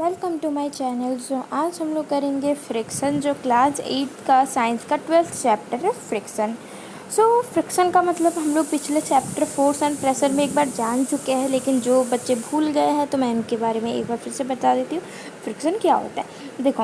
Welcome to my channel. जो आज हम लोग करेंगे फ्रिक्शन, जो क्लास 8 का साइंस का 12th चैप्टर है फ्रिक्शन। फ्रिक्शन का मतलब हम लोग पिछले चैप्टर फोर्स एंड प्रेशर में एक बार जान चुके हैं, लेकिन जो बच्चे भूल गए हैं तो मैं इनके बारे में एक बार फिर से बता देती हूँ फ्रिक्शन क्या होता है। देखो,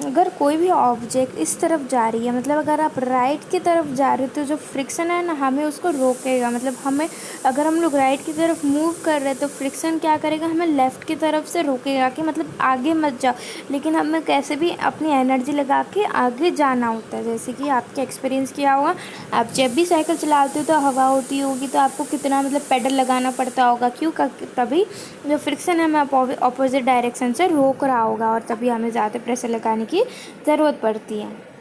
अगर कोई भी ऑब्जेक्ट इस तरफ जा रही है, मतलब अगर आप राइट की तरफ जा रहे हो तो जो फ्रिक्शन है ना, हमें उसको रोकेगा। मतलब हमें, अगर हम लोग राइट की तरफ मूव कर रहे हैं तो फ्रिक्शन क्या करेगा, हमें लेफ़्ट की तरफ से रोकेगा कि मतलब आगे मत जाओ। लेकिन हमें कैसे भी अपनी एनर्जी लगा के आगे जाना होता है। जैसे कि आपके एक्सपीरियंस किया होगा, आप जब भी साइकिल चलाते हो तो हवा होती होगी, तो आपको कितना मतलब पेडल लगाना पड़ता होगा। क्यों? तभी जो फ्रिक्शन है हमें अपोजिट डायरेक्शन से रोक रहा होगा, और तभी हमें ज़्यादा प्रेशर लगाने की ज़रूरत पड़ती है।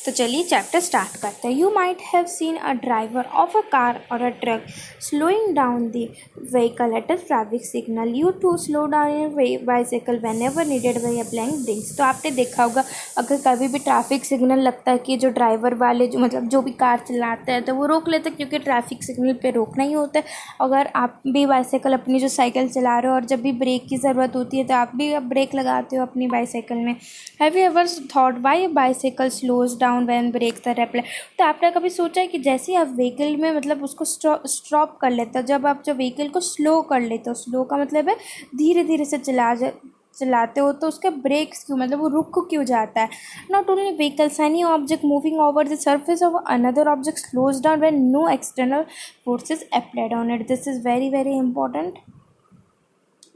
तो चलिए चैप्टर स्टार्ट करते हैं। You might have seen a driver of a car और a truck slowing down the vehicle at a traffic signal. You to slow down your bicycle whenever needed by applying brakes. तो आपने देखा होगा, अगर कभी भी traffic signal लगता है कि जो ड्राइवर वाले जो भी कार चलाते हैं तो वो रोक लेते हैं, क्योंकि ट्रैफिक सिग्नल पे रोकना ही होता है। अगर आप भी बाइसाइकिल अपनी जो साइकिल चला रहे हो और जब भी ब्रेक की ज़रूरत होती है तो आप भी ब्रेक लगाते हो अपनी बाइसाइकिल में। Have you ever thought why bicycle slows down when brake the repel. तो आपने कभी सोचा है कि जैसे ही आप व्हीकल में मतलब उसको स्टॉप कर लेते हो, जब आप जो व्हीकल को स्लो कर लेते हो, स्लो का मतलब है धीरे धीरे से चलाते हो, तो उसके ब्रेक्स क्यों, मतलब वो रुक क्यों जाता है। Not only vehicles, any object moving over the surface of another object slows down when no external forces applied on it. This is very very important.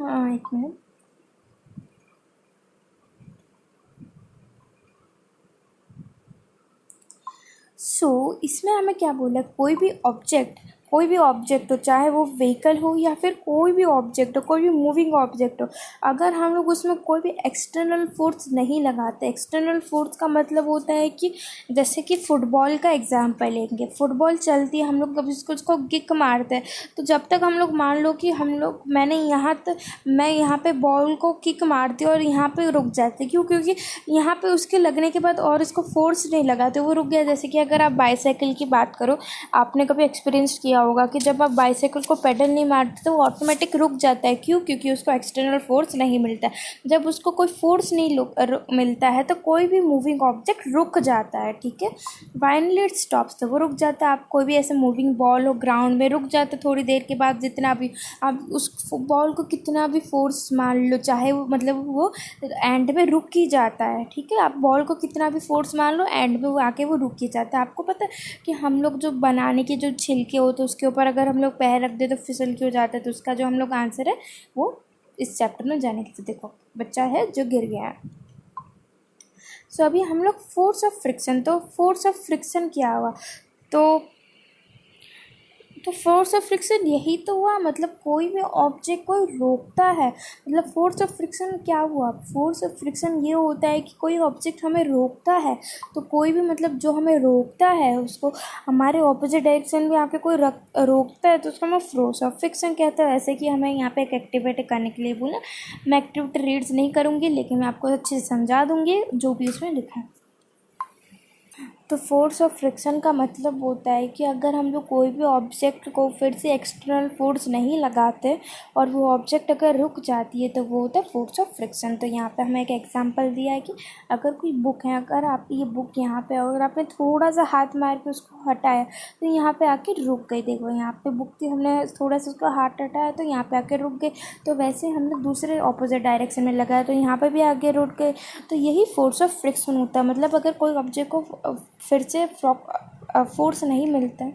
एक मिनट। इसमें हमें क्या बोला, कोई भी ऑब्जेक्ट हो, चाहे वो व्हीकल हो या फिर कोई भी ऑब्जेक्ट हो, कोई भी मूविंग ऑब्जेक्ट हो, अगर हम लोग उसमें कोई भी एक्सटर्नल फोर्स नहीं लगाते। एक्सटर्नल फोर्स का मतलब होता है कि जैसे कि फुटबॉल का एग्जांपल लेंगे, फुटबॉल चलती है, हम लोग कभी उसको किक मारते हैं, तो जब तक हम लोग, मान लो कि मैं यहाँ पे बॉल को किक मारती हूँ और यहाँ पे रुक जाती, क्यों? क्योंकि यहाँ पे उसके लगने के बाद और इसको फोर्स नहीं लगाते, वो रुक गया। जैसे कि अगर आप बाईसाइकिल की बात करो, आपने कभी एक्सपीरियंस किया होगा कि जब आप बाईसाइकिल को पेडल नहीं मारते तो वो ऑटोमेटिक रुक जाता है। क्यों? क्योंकि उसको एक्सटर्नल फोर्स नहीं मिलता है। जब उसको कोई फोर्स नहीं मिलता है तो कोई भी मूविंग ऑब्जेक्ट रुक जाता है, ठीक है। फाइनली इट स्टॉप्स, तो वो रुक जाता है। आप कोई भी ऐसे मूविंग बॉल हो, ग्राउंड में रुक जाता है थोड़ी देर के बाद, जितना भी आप उस बॉल को कितना भी फोर्स मार लो, चाहे वो मतलब वो एंड में रुक ही जाता है, ठीक है। आप बॉल को कितना भी फोर्स मार लो, एंड में वो आके वो रुक ही जाता है। आपको पता है कि हम लोग जो बनाने के जो छिलके होते हैं उसके ऊपर अगर हम लोग पैर रख दे तो फिसल क्यों जाता है। तो उसका जो हम लोग आंसर है वो इस चैप्टर में जाने के। देखो, बच्चा है जो गिर गया है। अभी हम लोग फोर्स ऑफ फ्रिक्शन, तो फोर्स ऑफ फ्रिक्शन क्या हुआ, तो फोर्स ऑफ फ्रिक्शन यही तो हुआ, मतलब कोई भी ऑब्जेक्ट को रोकता है। मतलब फोर्स ऑफ फ्रिक्शन क्या हुआ, फोर्स ऑफ फ्रिक्शन ये होता है कि कोई ऑब्जेक्ट हमें रोकता है, तो कोई भी मतलब जो हमें रोकता है उसको हमारे ऑपोजिट डायरेक्शन में आके कोई रोकता है तो उसको हमें फोर्स ऑफ फ्रिक्शन कहते हैं। ऐसे कि हमें यहाँ पे एक एक्टिविटी करने के लिए बोला, मैं एक्टिविटी रीड्स नहीं करूँगी लेकिन मैं आपको अच्छे से समझा दूँगी जो भी उसमें लिखा है। तो फोर्स ऑफ फ्रिक्शन का मतलब होता है कि अगर हम लोग कोई भी ऑब्जेक्ट को फिर से एक्सटर्नल फोर्स नहीं लगाते और वो ऑब्जेक्ट अगर रुक जाती है तो वो होता है फोर्स ऑफ फ्रिक्शन। तो यहाँ पे हमें एक एग्जांपल दिया है कि अगर कोई बुक है, अगर आप ये बुक यहाँ पे, अगर आपने थोड़ा सा हाथ मार के उसको हटाया तो यहाँ पे आके रुक गई। देखो, यहाँ पे बुक थी, हमने थोड़ा सा उसका हाथ हटाया तो यहाँ पे आके रुक गई। तो वैसे हमने दूसरे ऑपोजिट डायरेक्शन में लगाया तो यहाँ पे भी आगे रुक गए। तो यही फोर्स ऑफ फ्रिक्शन होता है। मतलब अगर कोई ऑब्जेक्ट को फिर से फोर्स नहीं मिलता है,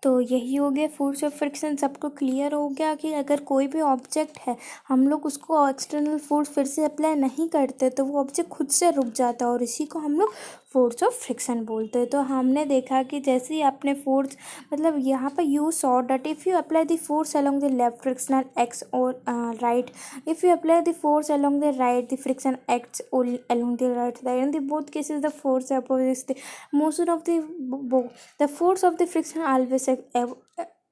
तो यही हो गया फोर्स ऑफ फ्रिक्शन। सबको क्लियर हो गया कि अगर कोई भी ऑब्जेक्ट है, हम लोग उसको एक्सटर्नल फोर्स फिर से अप्लाई नहीं करते तो वो ऑब्जेक्ट खुद से रुक जाता है, और इसी को हम लोग फोर्स ऑफ फ्रिक्शन बोलते हैं। तो हमने देखा कि जैसे ही आपने फोर्स, मतलब यहाँ पर you saw that if you apply the force along the left frictional x और right, if you apply the force along the right the friction x along the right side, in the both cases the force opposite the motion of the force of the friction always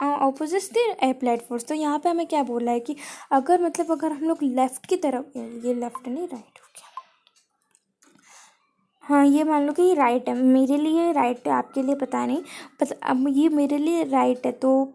opposite the applied force. तो यहाँ पे हमें क्या बोला है कि अगर मतलब अगर हम लोग लेफ़्ट की तरफ, ये लेफ़्ट नहीं राइट हो गया, हाँ ये मान लो कि ये राइट है, मेरे लिए राइट है, आपके लिए पता नहीं, मतलब अब ये मेरे लिए राइट है, तो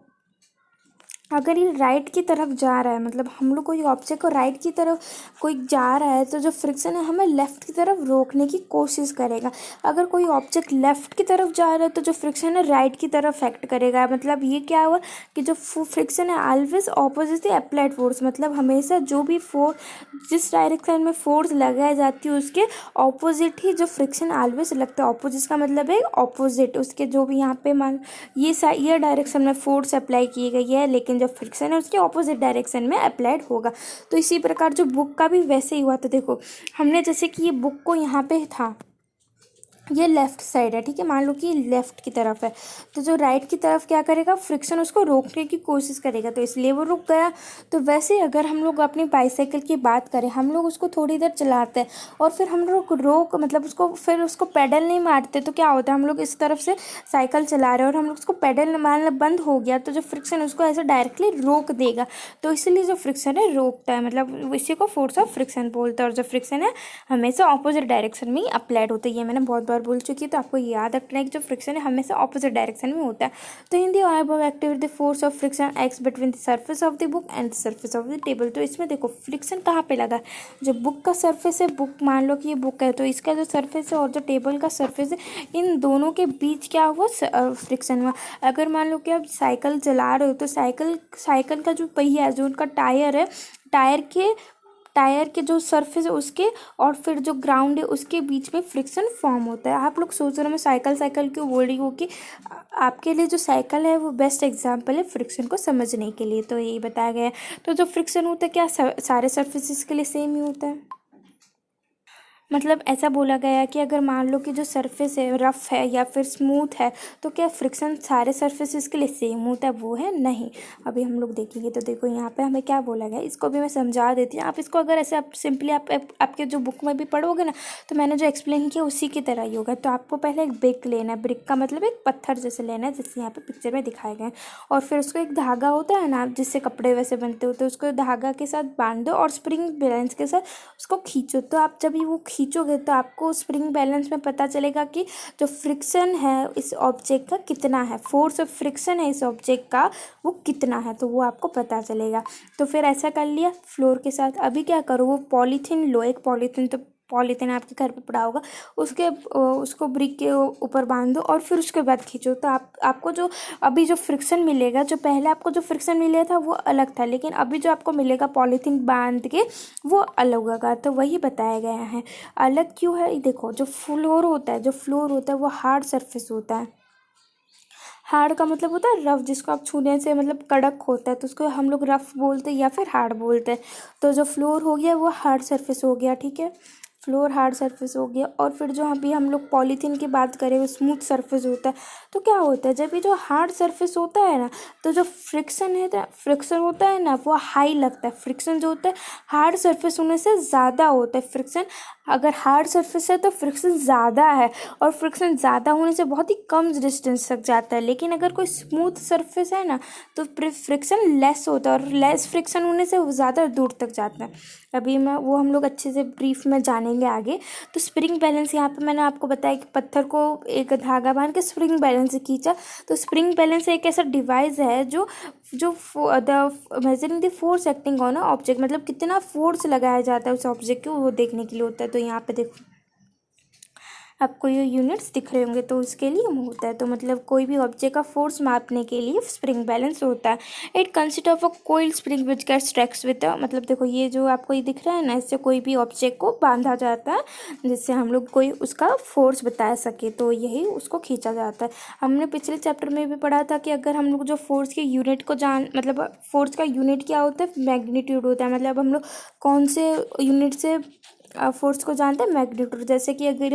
अगर ये राइट की तरफ जा रहा है, मतलब हम लोग कोई ऑब्जेक्ट को राइट की तरफ कोई जा रहा है, तो जो फ्रिक्शन है हमें लेफ़्ट की तरफ रोकने की कोशिश करेगा। अगर कोई ऑब्जेक्ट लेफ़्ट की तरफ जा रहा है तो जो फ्रिक्शन है राइट की तरफ एक्ट करेगा। मतलब ये क्या हुआ कि जो फ्रिक्शन है always opposite the applied force, मतलब हमेशा जो भी फोर्स जिस डायरेक्शन में फोर्स लगाई जाती है उसके ऑपोजिट ही जो फ्रिक्शन ऑलवेज लगता है। ऑपोजिट का मतलब है ऑपोजिट, उसके जो भी यहाँ पे मान ये डायरेक्शन में फोर्स अप्लाई की गई है, लेकिन जो फ्रिक्शन है उसके ऑपोजिट डायरेक्शन में अप्लाइड होगा। तो इसी प्रकार जो बुक का भी वैसे ही हुआ। तो देखो हमने जैसे कि ये बुक को यहाँ पे था, ये लेफ़्ट साइड है, ठीक है, मान लो कि लेफ़्ट की तरफ है, तो जो राइट की तरफ क्या करेगा, फ्रिक्शन उसको रोकने की कोशिश करेगा, तो इसलिए वो रुक गया। तो वैसे ही अगर हम लोग अपनी बाईसाइकिल की बात करें, हम लोग उसको थोड़ी देर चलाते हैं और फिर हम लोग रोक मतलब उसको पैडल नहीं मारते, तो क्या होता है, हम लोग इस तरफ से साइकिल चला रहे हैं और हम लोग उसको पैडल मारना बंद हो गया, तो जो फ्रिक्शन उसको ऐसे डायरेक्टली रोक देगा। तो इसलिए जो फ्रिक्शन है रोकता है, मतलब इसी को फोर्स ऑफ फ्रिक्शन बोलते हैं। और जो फ्रिक्शन है हमेशा ऑपोजिट डायरेक्शन में ही अप्लाइड होता है। ये मैंने बहुत बार बोल चुकी है, तो आपको याद रखना है कि जो फ्रिक्शन है हमेशा ऑपोजिट डायरेक्शन में होता है। तो in the above activity the force of friction acts between the surface of the book and the surface of the table. तो इसमें देखो फ्रिक्शन कहाँ पे लगा, जो बुक का सरफेस है, बुक मान लो कि ये बुक है, तो इसका जो सरफेस है और जो टेबल का सरफेस है, इन दोनों के बीच क्या हुआ, फ्रिक्शन हुआ। अगर मान लो कि आप साइकिल चला रहे हो तो साइकिल का जो पहिया है, जो उनका टायर है, टायर के जो सरफेस है उसके और फिर जो ग्राउंड है उसके बीच में फ्रिक्शन फॉर्म होता है। आप लोग सोच रहे हो मैं साइकिल क्यों बोल रही हूँ, कि आपके लिए जो साइकिल है वो बेस्ट एग्जांपल है फ्रिक्शन को समझने के लिए। तो यही बताया गया है। तो जो फ्रिक्शन होता है क्या सारे सरफेसेस के लिए सेम ही होता है। मतलब ऐसा बोला गया है कि अगर मान लो कि जो सरफेस है रफ़ है या फिर स्मूथ है, तो क्या फ्रिक्शन सारे सरफेसेस के लिए सेम होता है, वो है नहीं। अभी हम लोग देखेंगे। तो देखो यहाँ पे हमें क्या बोला गया, इसको भी मैं समझा देती हूँ। आप इसको अगर ऐसे आप सिंपली आपके जो बुक में भी पढ़ोगे ना, तो मैंने जो एक्सप्लेन किया उसी की तरह ही होगा। तो आपको पहले एक ब्रिक लेना है, ब्रिक का मतलब एक पत्थर जैसे लेना है, जैसे यहाँ पे पिक्चर में दिखाए गए। और फिर उसको एक धागा होता है ना जिससे कपड़े वैसे बनते होते हैं, उसको धागा के साथ बांध दो और स्प्रिंग बैलेंस के साथ उसको खींचो। तो आप जब वो खींचोगे तो आपको स्प्रिंग बैलेंस में पता चलेगा कि जो फ्रिक्शन है इस ऑब्जेक्ट का कितना है, फोर्स ऑफ फ्रिक्शन है इस ऑब्जेक्ट का वो कितना है, तो वो आपको पता चलेगा। तो फिर ऐसा कर लिया फ्लोर के साथ। अभी क्या करो, वो पॉलीथीन लो, एक पॉलीथीन आपके घर पे पड़ा होगा, उसको ब्रिक के ऊपर बांध दो और फिर उसके बाद खींचो। तो आपको जो अभी जो फ्रिक्शन मिलेगा, जो पहले आपको जो फ्रिक्शन मिला था वो अलग था, लेकिन अभी जो आपको मिलेगा पॉलीथीन बांध के वो अलग होगा। तो वही बताया गया है। अलग क्यों है, देखो जो फ्लोर होता है वो हार्ड सरफेस होता है। हार्ड का मतलब होता है रफ, जिसको आप छूने से मतलब कड़क होता है, तो उसको हम लोग रफ बोलते हैं या फिर हार्ड बोलते हैं। तो जो फ्लोर हो गया वो हार्ड सरफेस हो गया, ठीक है, फ्लोर हार्ड सरफेस हो गया। और फिर जो अभी हम लोग पॉलीथीन की बात करें वो स्मूथ सरफेस होता है। तो क्या होता है, जब ये जो हार्ड सरफेस होता है ना, तो जो फ्रिक्शन होता है ना वो हाई लगता है। फ्रिक्शन जो होता है हार्ड सरफेस होने से ज़्यादा होता है फ्रिक्शन। अगर हार्ड सरफेस है तो फ्रिक्शन ज़्यादा है, और फ्रिक्शन ज़्यादा होने से बहुत ही कम डिस्टेंस तक जाता है। लेकिन अगर कोई स्मूथ सरफेस है ना तो फ्रिक्शन लेस होता है, और लेस फ्रिक्शन होने से वो ज़्यादा दूर तक जाता है। अभी वो हम लोग अच्छे से ब्रीफ में जानेंगे आगे। तो स्प्रिंग बैलेंस, यहाँ पे मैंने आपको बताया कि पत्थर को एक धागा बांध के स्प्रिंग बैलेंस से खींचा। तो स्प्रिंग बैलेंस एक ऐसा डिवाइस है जो the measuring the force acting on a object, मतलब कितना फोर्स लगाया जाता है उस ऑब्जेक्ट को वो देखने के लिए होता है। तो यहाँ पे देखो आपको ये यूनिट्स दिख रहे होंगे, तो उसके लिए होता है। तो मतलब कोई भी ऑब्जेक्ट का फोर्स मापने के लिए स्प्रिंग बैलेंस होता है। It consist of a coil spring which gets stretches with, मतलब देखो ये जो आपको ये दिख रहा है ना, इससे कोई भी ऑब्जेक्ट को बांधा जाता है जिससे हम लोग कोई उसका फोर्स बता सके, तो यही उसको खींचा जाता है। हमने पिछले चैप्टर में भी पढ़ा था कि अगर हम लोग जो फोर्स के यूनिट को मतलब फोर्स का यूनिट क्या होता है, मैग्नीट्यूड होता है। मतलब हम लोग कौन से यूनिट से फोर्स को जानते हैं, मैग्नीट्यूड। जैसे कि अगर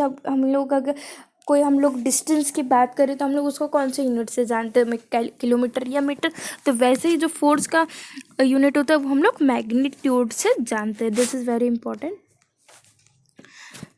हम लोग डिस्टेंस की बात करें तो हम लोग उसको कौन से यूनिट से जानते हैं, किलोमीटर या मीटर। तो वैसे ही जो फोर्स का यूनिट होता है वो हम लोग मैग्नीट्यूड से जानते हैं। This is very important.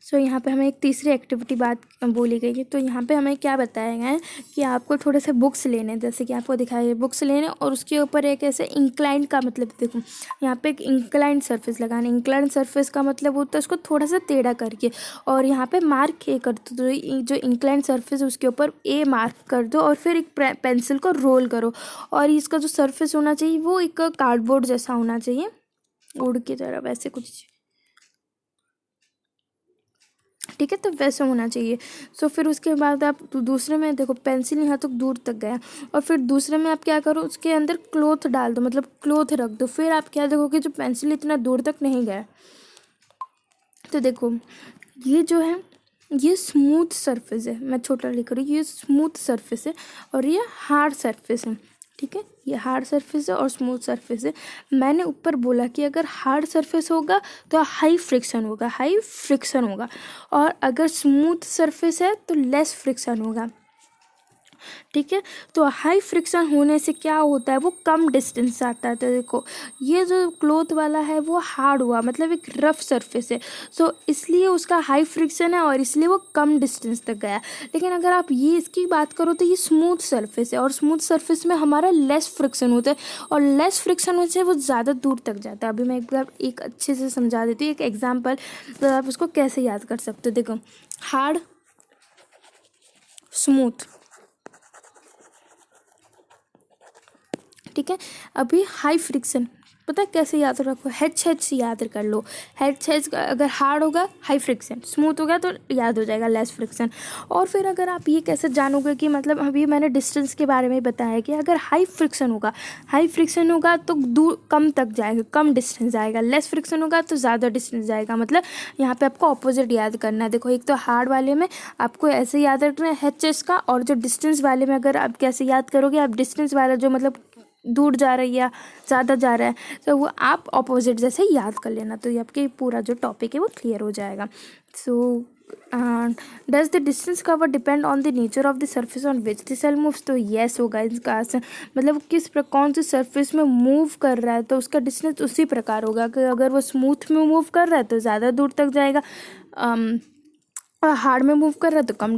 So यहाँ पे हमें एक तीसरी एक्टिविटी बात बोली गई है। तो यहाँ पे हमें क्या बताया गया है कि आपको थोड़े से बुक्स लेने, जैसे कि आपको दिखाया है बुक्स लेने, और उसके ऊपर एक ऐसे इंक्लाइंड का मतलब देखो यहाँ पे एक इंक्लाइंड सरफेस लगाना। इंक्लाइंड सरफेस का मतलब होता है उसको थोड़ा सा टेढ़ा करके, और यहाँ पे मार्क ए कर दो। तो जो इंक्लाइंड सरफेस है उसके ऊपर ए मार्क कर दो, और फिर एक पेंसिल को रोल करो, और इसका जो सरफेस होना चाहिए वो एक कार्डबोर्ड जैसा होना चाहिए, वुड की तरह वैसे कुछ, ठीक है। तो वैसा होना चाहिए। सो फिर उसके बाद आप दूसरे में देखो पेंसिल यहाँ तक दूर तक गया, और फिर दूसरे में आप क्या करो, उसके अंदर क्लोथ डाल दो, मतलब क्लोथ रख दो। फिर आप क्या देखोगे, जो पेंसिल इतना दूर तक नहीं गया। तो देखो ये जो है ये स्मूथ सरफेस है, मैं छोटा लिख रही हूँ, ये स्मूथ सरफेस है और ये हार्ड सरफेस है, ठीक है। ये हार्ड सरफेस है और स्मूथ सरफेस है। मैंने ऊपर बोला कि अगर हार्ड सरफेस होगा तो हाई फ्रिक्शन होगा, हाई फ्रिक्शन होगा, और अगर स्मूथ सरफेस है तो लेस फ्रिक्शन होगा, ठीक है। तो हाई फ्रिक्शन होने से क्या होता है, वो कम डिस्टेंस आता है। तो देखो ये जो क्लॉथ वाला है वो हार्ड हुआ, मतलब एक रफ सरफेस है, सो इसलिए उसका हाई फ्रिक्शन है और इसलिए वो कम डिस्टेंस तक गया। लेकिन अगर आप ये इसकी बात करो तो ये स्मूथ सरफेस है, और स्मूथ सरफेस में हमारा लेस फ्रिक्शन होता है, और लेस फ्रिक्शन होने से वो ज़्यादा दूर तक जाता है। अभी मैं एक बार एक अच्छे से समझा देती हूँ, एक एग्जाम्पल, तो आप उसको कैसे याद कर सकते हो। देखो हार्ड, स्मूथ, ठीक है। अभी हाई फ्रिक्शन पता है कैसे याद रखो, एच से याद कर लो। एच अगर हार्ड होगा हाई फ्रिक्शन, स्मूथ होगा तो याद हो जाएगा लेस फ्रिक्शन। और फिर अगर आप ये कैसे जानोगे कि मतलब अभी मैंने डिस्टेंस के बारे में बताया कि अगर हाई फ्रिक्शन होगा तो दूर कम तक जाएगा, कम डिस्टेंस जाएगा। लेस फ्रिक्शन होगा तो ज़्यादा डिस्टेंस जाएगा। मतलब यहाँ पे आपको ऑपोजिट याद करना है। देखो एक तो हार्ड वाले में आपको ऐसे याद रखना है एच का, और जो डिस्टेंस वाले में अगर आप कैसे याद करोगे, आप डिस्टेंस वाला जो मतलब दूर जा रही है या ज़्यादा जा रहा है, तो वो आप ऑपोजिट जैसे याद कर लेना, तो ये आपके पूरा जो टॉपिक है वो क्लियर हो जाएगा। So does the distance cover depend on the nature of the surface on which the cell moves. तो येस होगा इसका आंसर, मतलब किस कौन सी सरफेस में मूव कर रहा है तो उसका डिस्टेंस उसी प्रकार होगा कि अगर वो स्मूथ में मूव कर रहा है तो ज़्यादा दूर तक जाएगा, हार्ड में मूव कर रहा है तो कम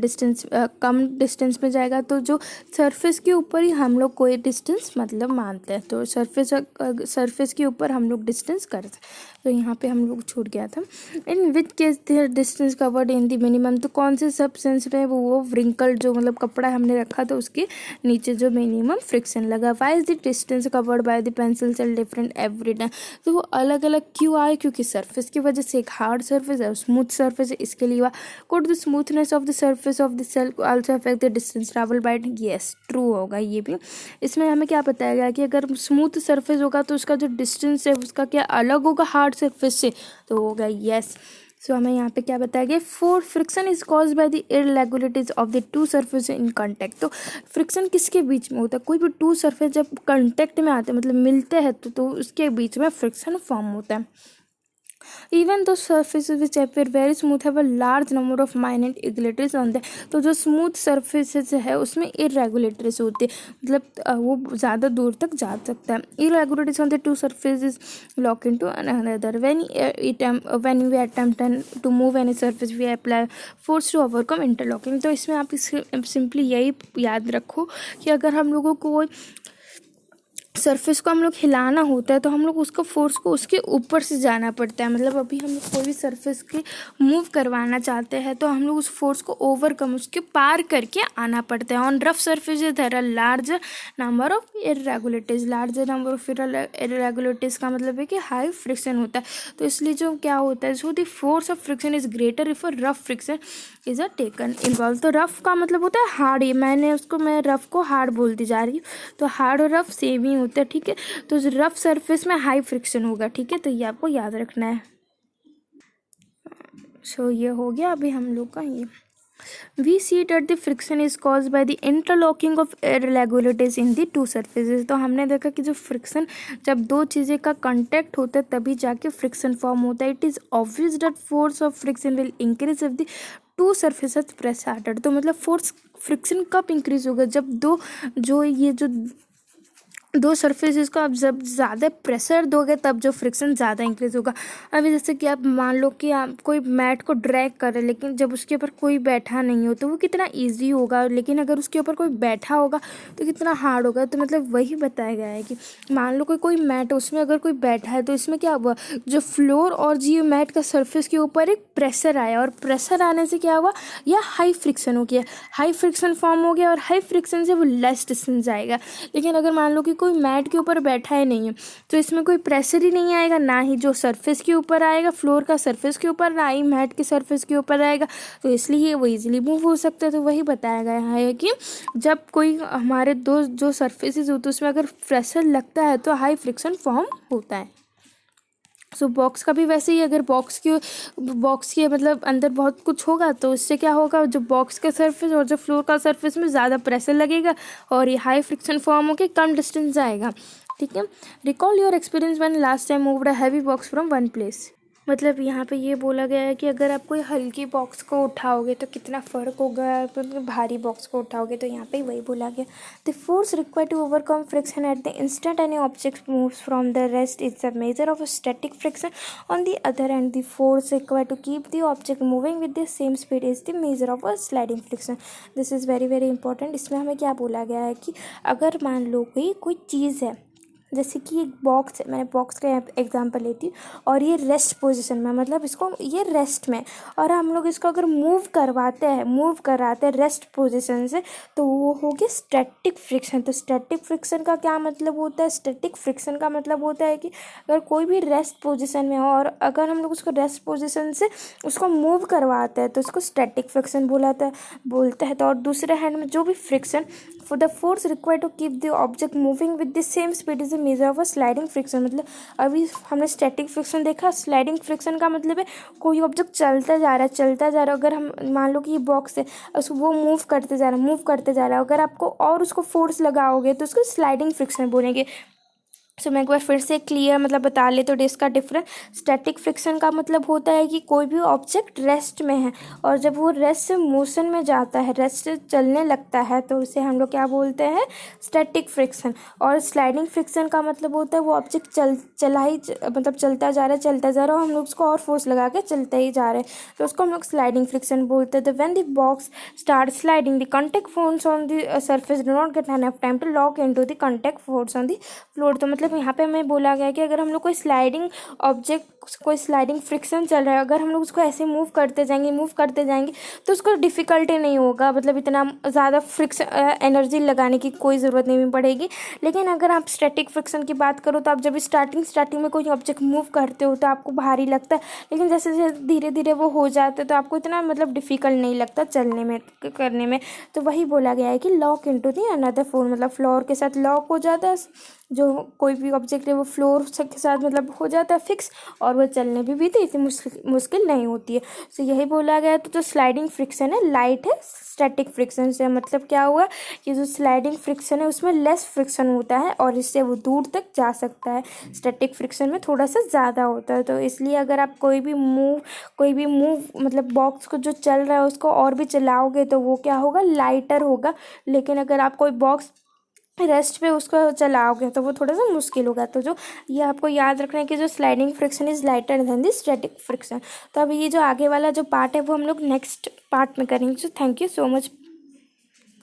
डिस्टेंस में जाएगा। तो जो सरफेस के ऊपर ही हम लोग कोई डिस्टेंस मतलब मानते हैं, तो सरफेस के ऊपर हम लोग डिस्टेंस करते हैं। तो यहाँ पे हम लोग छूट गया था। In which case the distance covered in the minimum, तो कौन से सब सेंस में वो व्रिंकल जो मतलब कपड़ा हमने रखा तो उसके नीचे जो मिनिमम फ्रिक्शन लगा। Why is the distance covered by the pencil cell different every time. तो वो अलग अलग क्यों आए, क्योंकि सरफेस की वजह से, एक हार्ड सरफेस है और स्मूथ सरफेस है, इसके लिए। Could the smoothness of the surface of the cell also affect the distance travel by it? Yes, true होगा ये भी। इसमें हमें क्या बताया गया कि अगर स्मूथ सरफेस होगा तो उसका जो डिस्टेंस है उसका क्या अलग होगा हार्ड सरफेस से, तो होगा यस। सो हमें यहाँ पे क्या बताया गया, four friction is cause by the irregularities of the two surface in contact. तो फ्रिक्शन किसके बीच में होता है, कोई भी टू सरफेस जब कॉन्टैक्ट में आते हैं मतलब मिलते हैं तो उसके बीच में फ्रिक्शन फॉर्म होता है। Even though surfaces which appear very smooth have a large number of minute irregularities on the. तो जो स्मूथ सर्फेसेज है उसमें इरेगुलरिटीज होती है, मतलब वो ज़्यादा दूर तक जा सकता है। Irregularities on the two surfaces lock into another. when we attempt to move any surface we apply force to overcome interlocking। तो इसमें आप सिंपली यही याद रखो कि अगर हम लोगों को सरफेस को हम लोग हिलाना होता है तो हम लोग उसको फोर्स को उसके ऊपर से जाना पड़ता है। मतलब अभी हम लोग कोई भी सरफेस के मूव करवाना चाहते हैं तो हम लोग उस फोर्स को ओवरकम उसके पार करके आना पड़ता है। On rough surface there are large number of irregularities. Large number of irregularities का मतलब है कि हाई फ्रिक्शन होता है, तो इसलिए जो क्या होता है, so the force of friction is greater if rough friction is a taken involve. तो रफ का मतलब होता है हार्ड, ये मैं रफ को हार्ड बोलती जा रही हूँ, तो हार्ड और रफ सेम ही होता है, ठीक है। तो रफ सरफेस में हाई फ्रिक्शन होगा, ठीक है, तो ये आपको याद रखना है। सो ये हो गया अभी हम लोग का ये। We see that the friction is cause by the interlocking of irregularities in the two surfaces. तो हमने देखा कि जो फ्रिक्शन जब दो चीज़ें का कांटेक्ट होता है तभी जाके फ्रिक्शन फॉर्म होता है। It is obvious that force of friction will increase if the two surfaces press harder. तो मतलब फोर्स फ्रिक्शन कब इंक्रीज होगा, जब दो जो ये जो दो सरफेसेस को आप जब ज़्यादा प्रेशर दोगे तब जो फ्रिक्शन ज़्यादा इंक्रीज होगा। अभी जैसे कि आप मान लो कि आप कोई मैट को ड्रैग कर रहे हैं, लेकिन जब उसके ऊपर कोई बैठा नहीं हो तो वो कितना इजी होगा, लेकिन अगर उसके ऊपर कोई बैठा होगा तो कितना हार्ड होगा। तो मतलब वही बताया गया है कि मान लो कोई कोई मैट है, उसमें अगर कोई बैठा है तो इसमें क्या हुआ, जो फ्लोर और जो मैट का सरफेस के ऊपर एक प्रेशर आया, और प्रेशर आने से क्या हुआ, यह हाई फ्रिक्शन हो गया, हाई फ्रिक्शन फॉर्म हो गया, और हाई फ्रिक्शन से वो लेस डिस्टेंस जाएगा। लेकिन अगर मान लो कि कोई मैट के ऊपर बैठा ही नहीं है तो इसमें कोई प्रेशर ही नहीं आएगा, ना ही जो सरफेस के ऊपर आएगा, फ्लोर का सरफेस के ऊपर, ना ही मैट के सरफेस के ऊपर आएगा, तो इसलिए वो इजीली मूव हो सकता है। तो वही बताया गया है कि जब कोई हमारे दो जो सरफेसेस होते हैं उसमें अगर प्रेशर लगता है तो हाई फ्रिक्शन फॉर्म होता है। सो बॉक्स का भी वैसे ही, अगर बॉक्स के मतलब अंदर बहुत कुछ होगा तो इससे क्या होगा, जो बॉक्स का सरफेस और जो फ्लोर का सरफेस में ज़्यादा प्रेशर लगेगा और ये हाई फ्रिक्शन फॉर्म होकर कम डिस्टेंस जाएगा। ठीक है। Recall your experience when last time moved a heavy box from one place. मतलब यहाँ पे ये बोला गया है कि अगर आप कोई हल्की बॉक्स को उठाओगे तो कितना फ़र्क होगा, भारी बॉक्स को उठाओगे तो यहाँ पे वही बोला गया। The force required to overcome friction at the instant any object moves from the rest is the measure of static friction. On the other end the force required to keep the object moving with the same speed is the measure of a sliding friction. This is very very important. इसमें हमें क्या बोला गया है कि अगर मान लो कोई चीज़ है, जैसे कि एक बॉक्स है, मैंने बॉक्स का एग्जांपल लेती हूँ, और ये रेस्ट पोजीशन में, मतलब इसको ये रेस्ट में, और हम लोग इसको अगर मूव कराते हैं रेस्ट पोजीशन से, तो वो हो गया स्टैटिक फ्रिक्शन। तो स्टैटिक फ्रिक्शन का क्या मतलब होता है, स्टैटिक फ्रिक्शन का मतलब होता है कि अगर कोई भी रेस्ट पोजीशन में हो और अगर हम लोग उसको रेस्ट पोजीशन से उसको मूव करवाते हैं तो उसको स्टैटिक फ्रिक्शन बोलते हैं। तो और दूसरे हैंड में जो भी friction, for the force required to keep the object moving with the same speed is a measure of a sliding friction। मतलब अभी हमने स्टैटिक फ्रिक्शन देखा, स्लाइडिंग फ्रिक्शन का मतलब है कोई ऑब्जेक्ट चलता जा रहा है, अगर हम मान लो कि ये बॉक्स है, उसको वो मूव करते जा रहा है, अगर आपको और उसको फोर्स लगाओगे तो उसको स्लाइडिंग फ्रिक्शन बोलेंगे। सो मैं एक बार फिर से क्लियर मतलब बता ले तो इसका डिफरेंस। स्टैटिक फ्रिक्शन का मतलब होता है कि कोई भी ऑब्जेक्ट रेस्ट में है और जब वो रेस्ट से मोशन में जाता है, रेस्ट से चलने लगता है, तो उसे हम लोग क्या बोलते हैं, स्टैटिक फ्रिक्शन। और स्लाइडिंग फ्रिक्शन का मतलब होता है वो ऑब्जेक्ट चलता जा रहा है और हम लोग उसको और फोर्स लगा के चलते ही जा रहे हैं, तो उसको हम लोग स्लाइडिंग फ्रिक्शन बोलते हैं। तो when the box start sliding the contact force on the surface do not get enough time to lock into the contact force on the floor. तो मतलब यहाँ पे हमें बोला गया कि अगर हम लोग कोई स्लाइडिंग फ्रिक्शन चल रहा है, अगर हम लोग उसको ऐसे मूव करते जाएंगे तो उसको डिफ़िकल्टी नहीं होगा, मतलब इतना ज़्यादा फ्रिक्शन एनर्जी लगाने की कोई ज़रूरत नहीं पड़ेगी। लेकिन अगर आप स्टैटिक फ्रिक्शन की बात करो तो आप जब स्टार्टिंग में कोई ऑब्जेक्ट मूव करते हो तो आपको भारी लगता है, लेकिन जैसे जैसे धीरे धीरे वो हो जाते तो आपको इतना मतलब डिफ़िकल्ट नहीं लगता चलने में करने में। तो वही बोला गया है कि lock into the another floor, मतलब फ्लोर के साथ लॉक हो जाता है, जो कोई भी ऑब्जेक्ट है वो फ्लोर के साथ मतलब हो जाता है फिक्स, और वो चलने भी तो इतनी मुश्किल नहीं होती है। तो यही बोला गया। तो जो स्लाइडिंग फ्रिक्शन है लाइट है स्टैटिक फ्रिक्शन से। मतलब क्या हुआ कि जो स्लाइडिंग फ्रिक्शन है उसमें लेस फ्रिक्शन होता है और इससे वो दूर तक जा सकता है, स्टैटिक फ्रिक्शन में थोड़ा सा ज़्यादा होता है। तो इसलिए अगर आप कोई भी मूव मतलब बॉक्स को जो चल रहा है उसको और भी चलाओगे तो वो क्या होगा, लाइटर होगा। लेकिन अगर आप कोई बॉक्स रेस्ट पे उसको चलाओगे तो वो थोड़ा सा मुश्किल होगा। तो जो ये आपको याद रखना है कि जो sliding friction is lighter than the static friction. तो अब ये जो आगे वाला जो पार्ट है वो हम लोग नेक्स्ट पार्ट में करेंगे। So thank you so much.